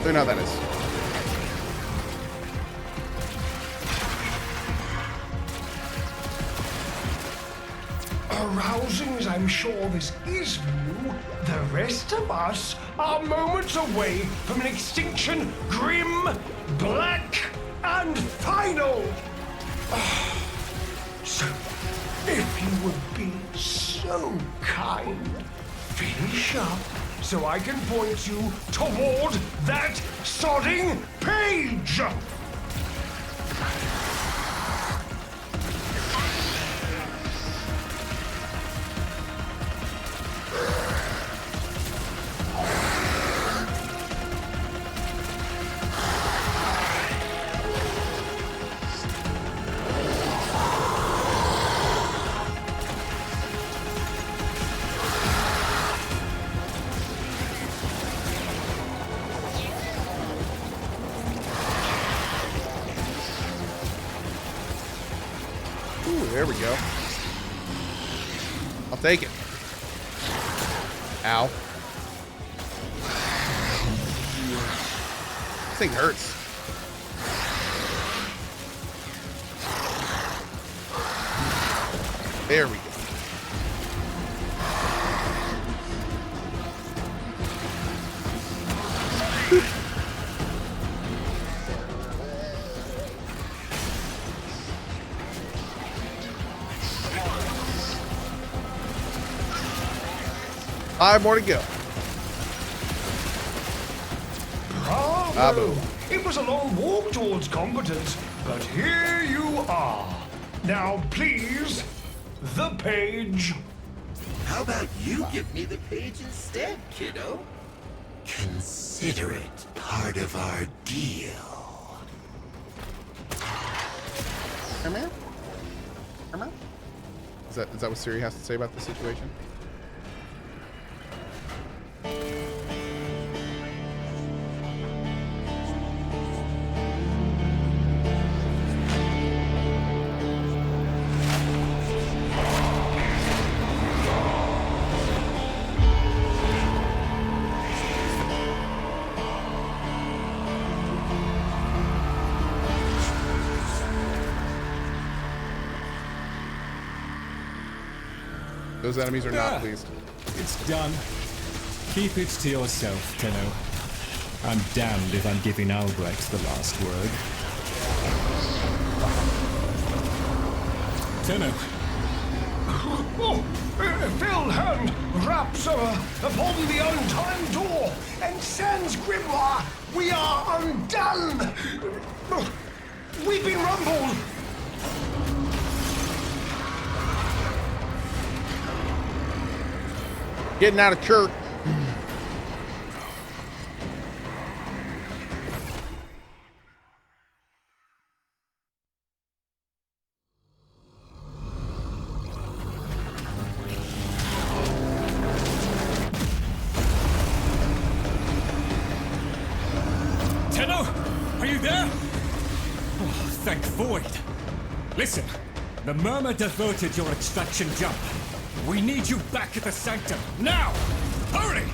Don't know how that is. Arousing as I'm sure this is for you, the rest of us are moments away from an extinction grim, black, and final. So, if you would be so kind, finish up so I can point you toward that sodding page. There we go. I'll take it. Ow. This thing hurts. There we go. Five more to go. Bravo! It was a long walk towards competence, but here you are. Now, please, the page. How about you give me the page instead, kiddo? Consider it part of our deal. Come here. Come here. Is that what Siri has to say about the situation? Those enemies are not pleased. It's done. Keep it to yourself, Tenno. I'm damned if I'm giving Albrecht the last word. Tenno. Oh, fell hand raps upon the untimed door, and sans grimoire, we are undone. We've been rumbled. Getting out of church. Tenno, are you there? Oh, thank Void. Listen, the Murmur diverted your extraction jump. We need you back at the Sanctum, now! Hurry!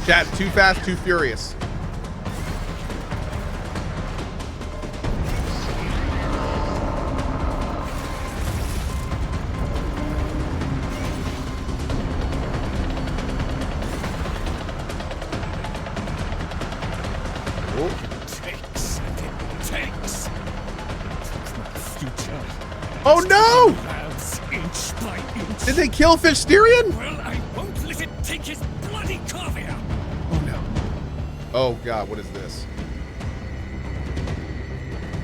Chat, too fast, too furious. Oh no! Inch by inch. Did they kill Fisterian? Well, I won't let it take his bloody corvia. Oh no. Oh god, what is this?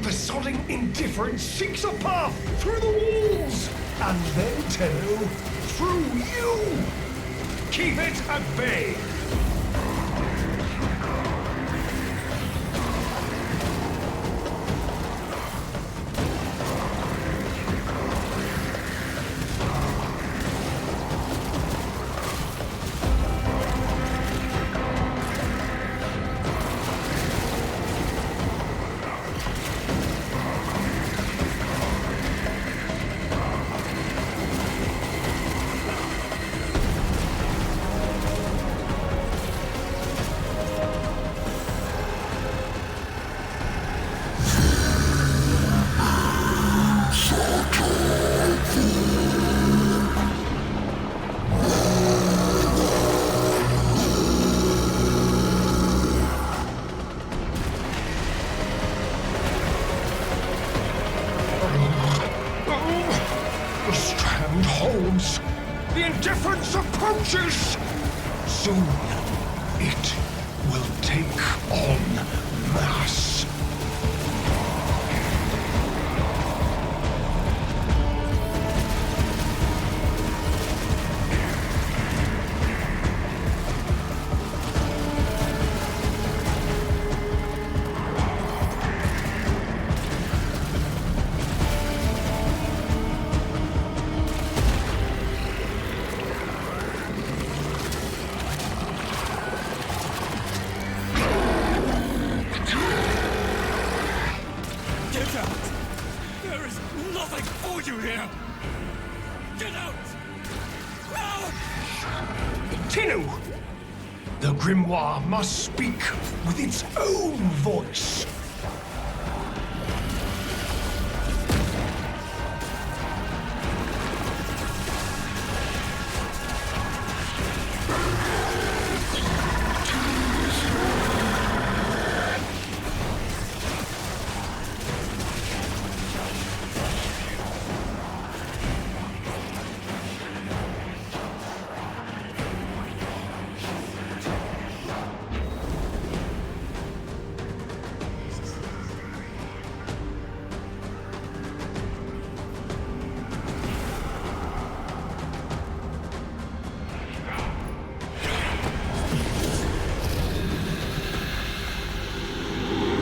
The sodding indifference seeks a path through the walls, and then, Tenno, through you. Keep it at bay. grows. The indifference approaches. Soon, it will take on mass. Get out! There is nothing for you here! Get out! Now! Tinu! The grimoire must speak with its own voice.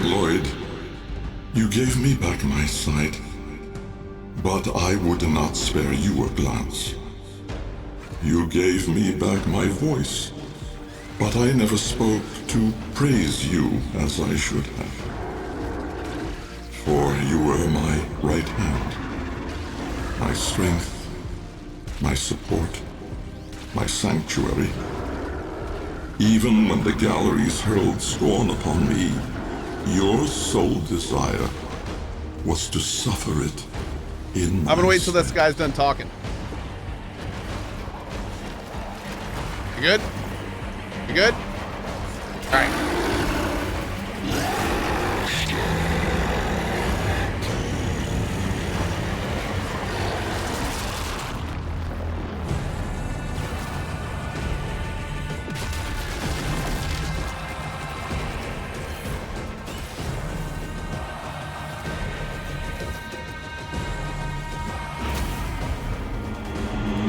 Lloyd, you gave me back my sight, but I would not spare you a glance. You gave me back my voice, but I never spoke to praise you as I should have. For you were my right hand, my strength, my support, my sanctuary. Even when the galleries hurled scorn upon me, your sole desire was to suffer it in I'm gonna wait stead. till this guy's done talking. You good? You good? All right.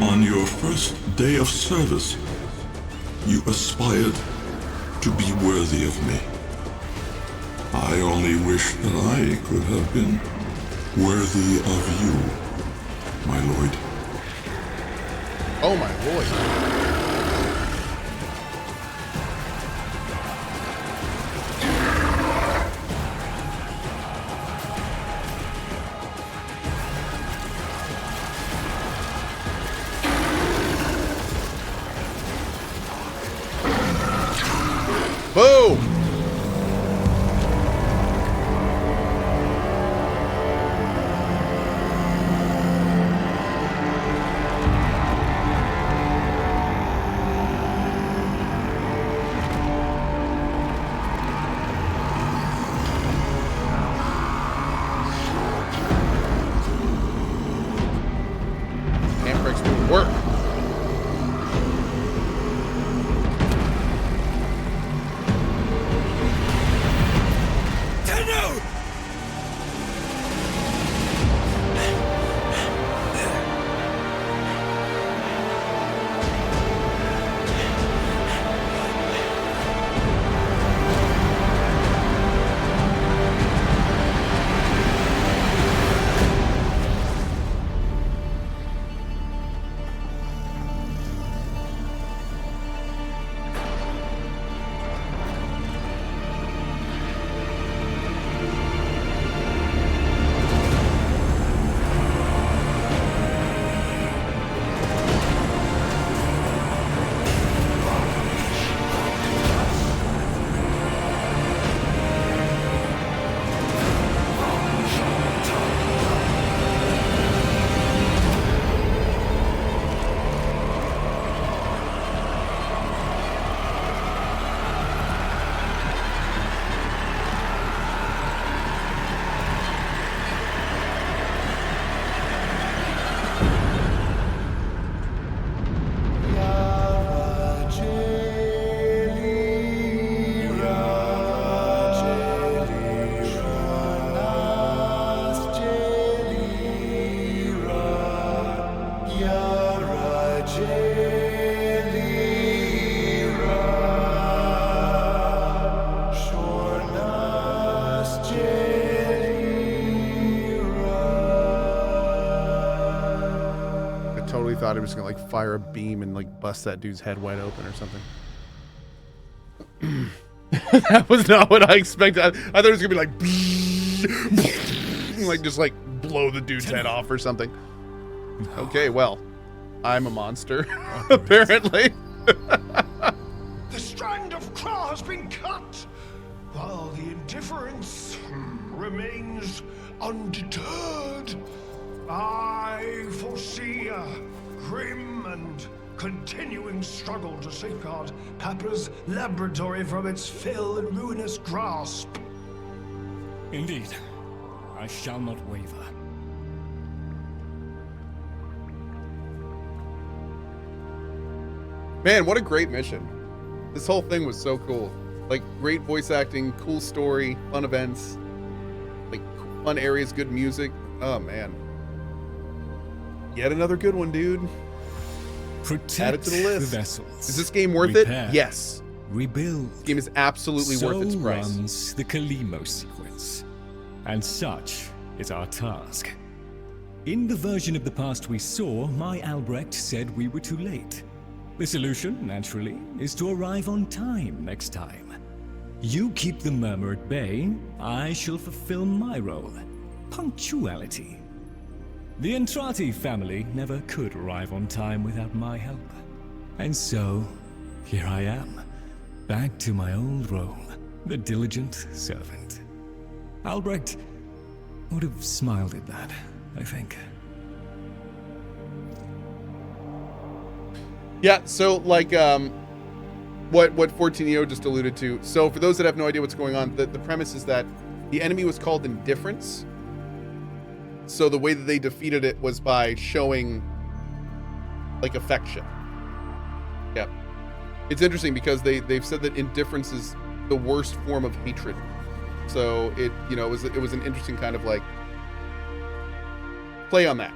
On your first day of service, you aspired to be worthy of me. I only wish that I could have been worthy of you, my lord. Oh my lord. Boom! totally thought he was gonna like fire a beam and like bust that dude's head wide open or something. That was not what I expected. I thought it was gonna be like just like blow the dude's head off or something. Okay, well, I'm a monster, apparently. The strand of claw has been cut, while the indifference remains undeterred. I foresee a grim and continuing struggle to safeguard Papa's laboratory from its fell and ruinous grasp. Indeed, I shall not waver. Man, what a great mission. This whole thing was so cool. Like, great voice acting, cool story, fun events, like, fun areas, good music. Oh, man. Yet another good one, dude. Protect Add it to the list. vessels. Is this game worth Repair. it? Yes. Rebuild. This game is absolutely worth its price. So runs the Kalimo sequence. And such is our task. In the version of the past we saw, my Albrecht said we were too late. The solution, naturally, is to arrive on time next time. You keep the murmur at bay, I shall fulfill my role. Punctuality. The Entrati family never could arrive on time without my help. And so, here I am, back to my old role, the diligent servant. Albrecht would have smiled at that, I think. Yeah, so like what 14EO just alluded to. So for those that have no idea what's going on, the premise is that the enemy was called Indifference. So the way that they defeated it was by showing like affection. Yeah. It's interesting because they've said that indifference is the worst form of hatred. So it it was an interesting kind of like play on that.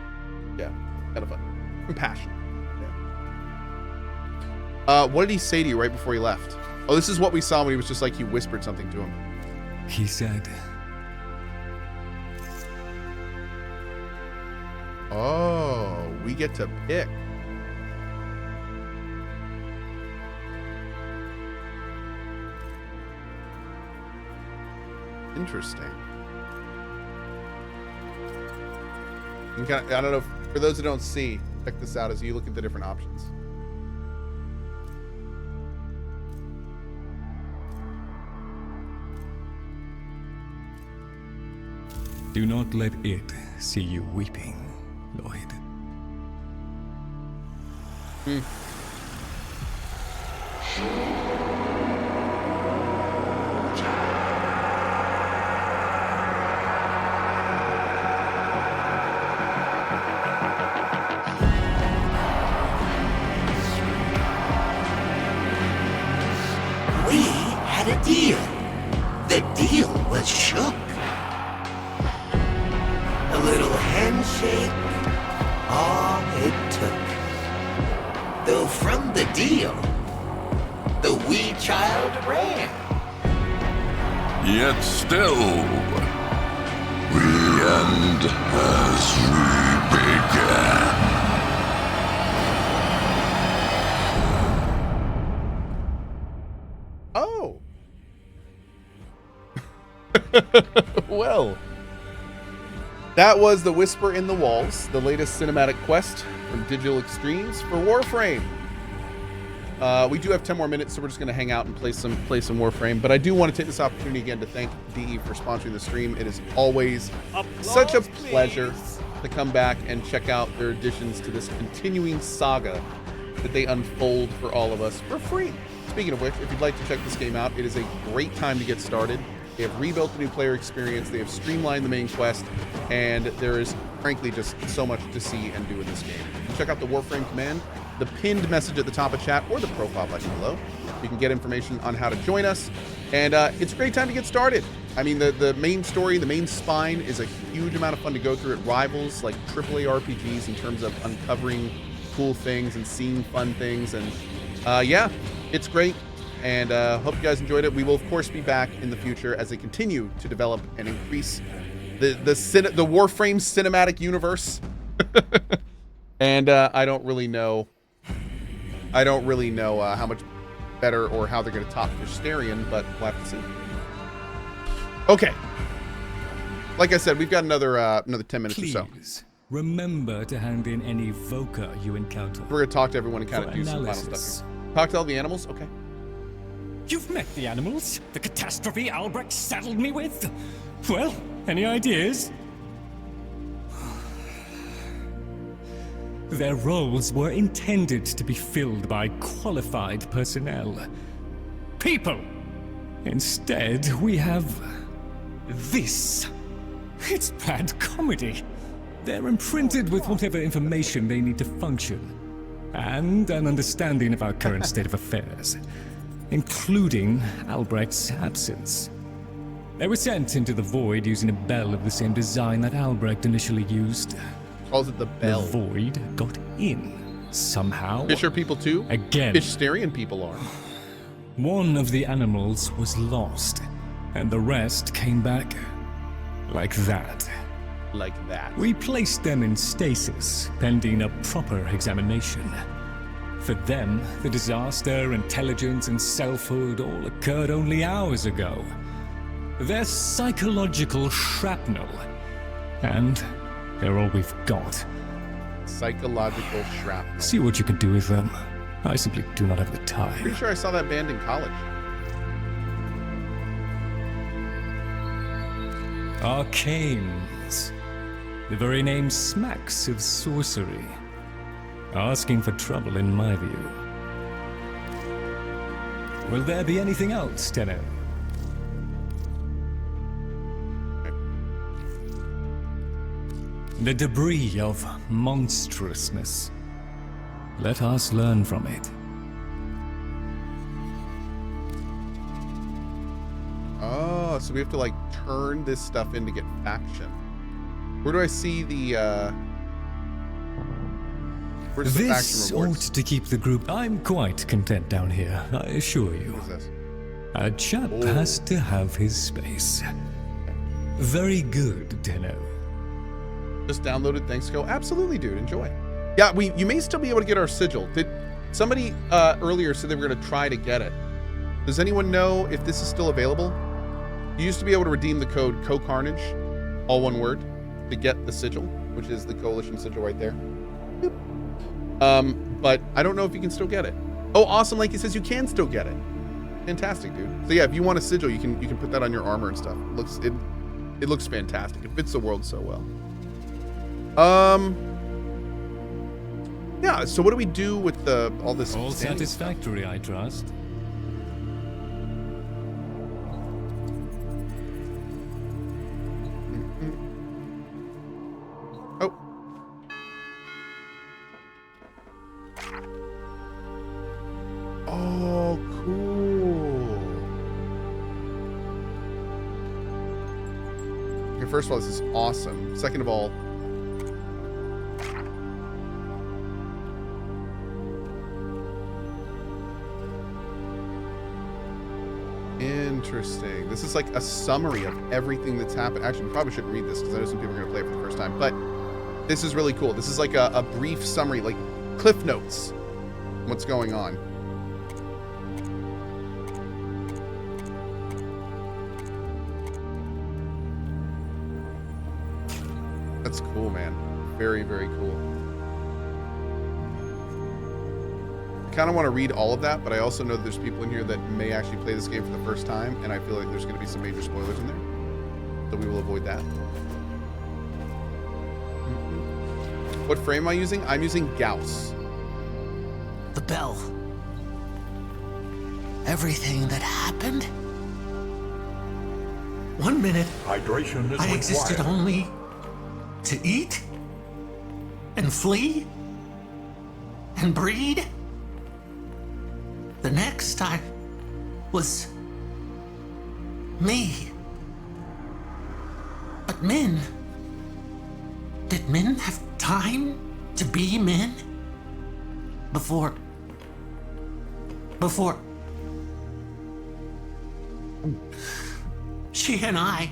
Yeah, kind of fun. Compassion. What did he say to you right before he left? Oh, this is what we saw when he was just like, he whispered something to him. He said, oh, we get to pick. Interesting. You can, I don't know, for those who don't see, check this out as you look at the different options. do not let it see you weeping, Lloyd. We had a deal. The deal was shook. A little handshake, all it took. Though from the deal, the wee child ran. Yet still, the end has re-began. Oh. Well, that was The Whisper in the Walls, the latest cinematic quest from Digital Extremes for Warframe. We do have 10 more minutes, so we're just going to hang out and play some Warframe. But I do want to take this opportunity again to thank DE for sponsoring the stream. It is always such a pleasure to come back and check out their additions to this continuing saga that they unfold for all of us for free. Speaking of which, if you'd like to check this game out, it is a great time to get started. They have rebuilt the new player experience, they have streamlined the main quest, and there is, frankly, just so much to see and do in this game. You can check out the Warframe command, the pinned message at the top of chat, or the profile button below. You can get information on how to join us, and it's a great time to get started. I mean, the main story, the main spine is a huge amount of fun to go through. It rivals, like, AAA RPGs in terms of uncovering cool things and seeing fun things, and yeah, it's great. And hope you guys enjoyed it. We will, of course, be back in the future as they continue to develop and increase the Warframe cinematic universe. And I don't really know. How much better or how they're going to top Fisterian, but we'll have to see. Okay. Like I said, we've got another 10 minutes Please, or so. remember to hand in any Voca you encounter. We're going to talk to everyone and kind of For do some final analysis. stuff here. Talk to all the animals? Okay. You've met the animals? The catastrophe Albrecht saddled me with? Well, any ideas? Their roles were intended to be filled by qualified personnel. People! Instead, we have this. It's bad comedy. They're imprinted with whatever information they need to function, and an understanding of our current state of affairs, including Albrecht's absence. They were sent into the void using a bell of the same design that Albrecht initially used. Calls it the bell. The void got in, somehow. Fisher people too? Again. Fisterian people are. One of the animals was lost, and the rest came back like that. Like that. We placed them in stasis, pending a proper examination. For them, the disaster, intelligence, and selfhood all occurred only hours ago. They're psychological shrapnel, and they're all we've got. Psychological shrapnel. See what you can do with them. I simply do not have the time. Pretty sure I saw that band in college. Arcanes. The very name smacks of sorcery. Asking for trouble, in my view. Will there be anything else, Tenno? The debris of monstrousness. Let us learn from it. Oh, so we have to like turn this stuff in to get faction. Where do I see the where's the This faction ought rewards? to keep the group. I'm quite content down here, I assure you. What is this? A chap Oh. has to have his space. Very good, Tenno. Just downloaded, thanks, Cohh. Absolutely, dude. Enjoy. Yeah, you may still be able to get our sigil. Did somebody earlier said they were going to try to get it? Does anyone know if this is still available? You used to be able to redeem the code CohhCarnage, all one word, to get the sigil, which is the coalition sigil right there. Boop. But I don't know if you can still get it. Oh, awesome! Like he says, you can still get it. Fantastic, dude. So yeah, if you want a sigil, you can put that on your armor and stuff. It looks fantastic. It fits the world so well. Yeah, so what do we do with all this? All standing satisfactory, I trust. stuff? Oh. Oh, cool. Okay, first of all, this is awesome. Second of all, interesting. This is like a summary of everything that's happened. Actually, we probably shouldn't read this because I know some people are going to play it for the first time, but this is really cool. This is like a brief summary, like cliff notes, what's going on. That's cool, man. Very, very cool. I kind of want to read all of that, but I also know that there's people in here that may actually play this game for the first time, and I feel like there's going to be some major spoilers in there, so we will avoid that. What frame am I using? I'm using Gauss. The bell. Everything that happened? 1 minute, Hydration is I existed required. only to eat and flee and breed. The next I was me. But men, did men have time to be men? Before she and I,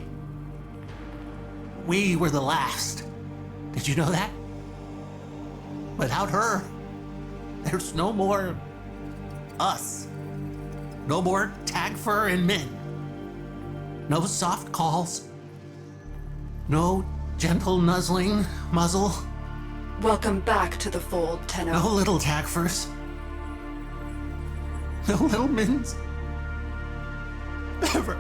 we were the last. Did you know that? Without her, there's no more us. No more Tagfer and Min. No soft calls. No gentle nuzzling muzzle. Welcome back to the fold, Tenno. No little Tagfers. No little Mins. Ever.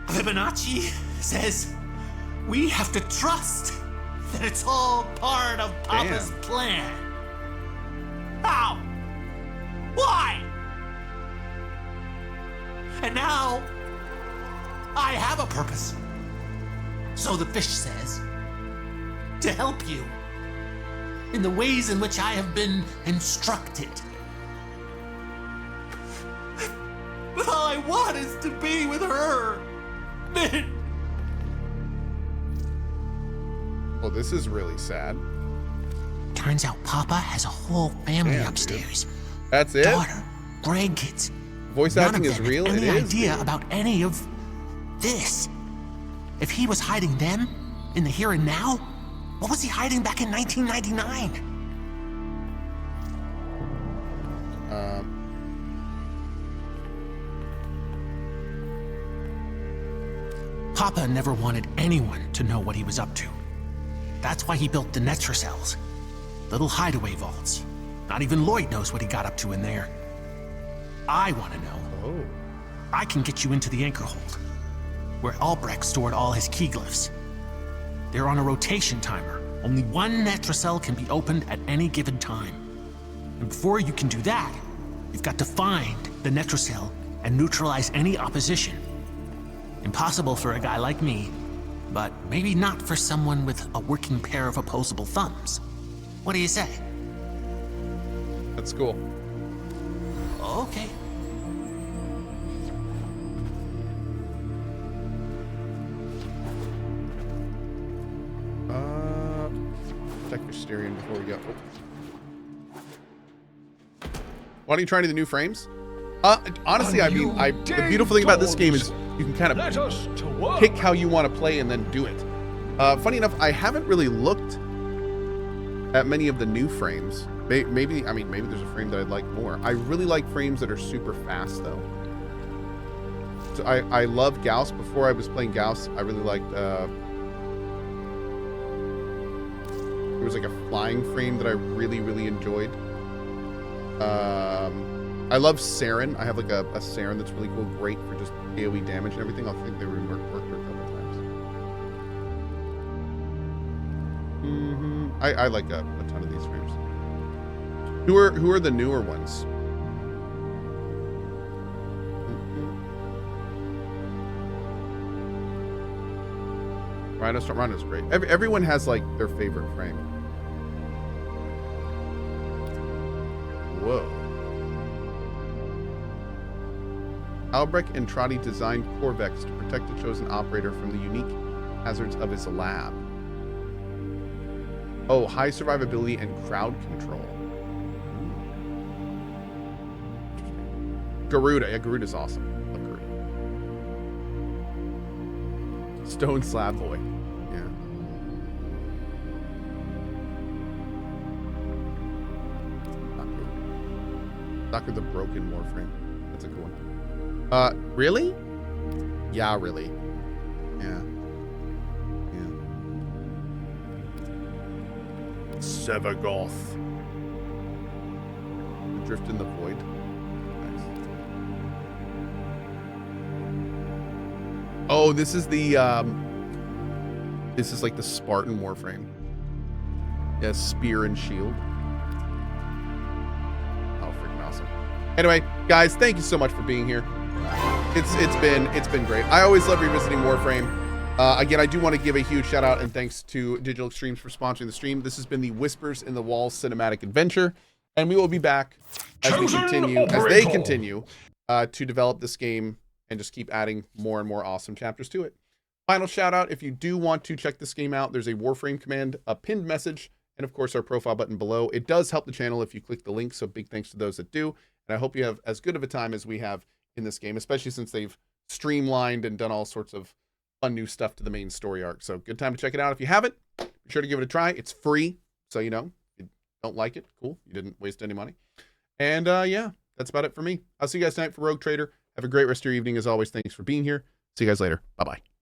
Fibonacci says we have to trust that it's all part of Papa's plan. How? Why? And now, I have a purpose. So the fish says, to help you in the ways in which I have been instructed. But all I want is to be with her. Min. Well, this is really sad. Turns out Papa has a whole family upstairs. Dude. That's it? Daughter, grandkids. Voice None acting of is them real? have It any is, idea dude. about any of this. If he was hiding them in the here and now, what was he hiding back in 1999? Papa never wanted anyone to know what he was up to. That's why he built the Netracells. Little hideaway vaults. Not even Lloyd knows what he got up to in there. I want to know. Oh. I can get you into the anchor hold, where Albrecht stored all his key glyphs. They're on a rotation timer. Only one Netracell can be opened at any given time. And before you can do that, you've got to find the Netracell and neutralize any opposition. Impossible for a guy like me, but maybe not for someone with a working pair of opposable thumbs. What do you say? That's cool. Okay. Check your steering before we go. Oh. What are you trying to do, the new frames? Honestly, I mean, the beautiful thing about this game is you can kind of Let us to work. pick how you want to play and then do it. Funny enough, I haven't really looked at many of the new frames. Maybe there's a frame that I'd like more. I really like frames that are super fast, though. So I love Gauss. Before I was playing Gauss, I really liked. There was like a flying frame that I really, really enjoyed. I love Saren. I have like a Saren that's really cool, great for just AoE damage and everything. I think they reworked her a couple times. I like a ton of these frames. Who are the newer ones? Rhino's great. Everyone has like their favorite frame. Whoa. Albrecht and Trotty designed Corvex to protect the chosen operator from the unique hazards of his lab. Oh, high survivability and crowd control. Garuda. Yeah, Garuda's awesome. Love Garuda. Stone Slab Boy. Yeah. Docker the Broken Warframe. That's a good one. Really? Yeah, really. Yeah. Yeah. Sevagoth. Drift in the Void. Nice. Oh, this is the, this is like the Spartan Warframe. Yeah, spear and shield. Oh, freaking awesome. Anyway, guys, thank you so much for being here. It's been great. I always love revisiting Warframe. Again, I do want to give a huge shout out and thanks to Digital Extremes for sponsoring the stream. This has been the Whispers in the Walls cinematic adventure, and we will be back as they continue to develop this game and just keep adding more and more awesome chapters to it. Final shout out, if you do want to check this game out, there's a Warframe command, a pinned message, and of course our profile button below. It does help the channel if you click the link, so big thanks to those that do. And I hope you have as good of a time as we have in this game, especially since they've streamlined and done all sorts of fun new stuff to the main story arc. So good time to check it out. If you haven't, be sure to give it a try. It's free, so you know. If you don't like it, cool. You didn't waste any money. And yeah, that's about it for me. I'll see you guys tonight for Rogue Trader. Have a great rest of your evening. As always, thanks for being here. See you guys later. Bye-bye.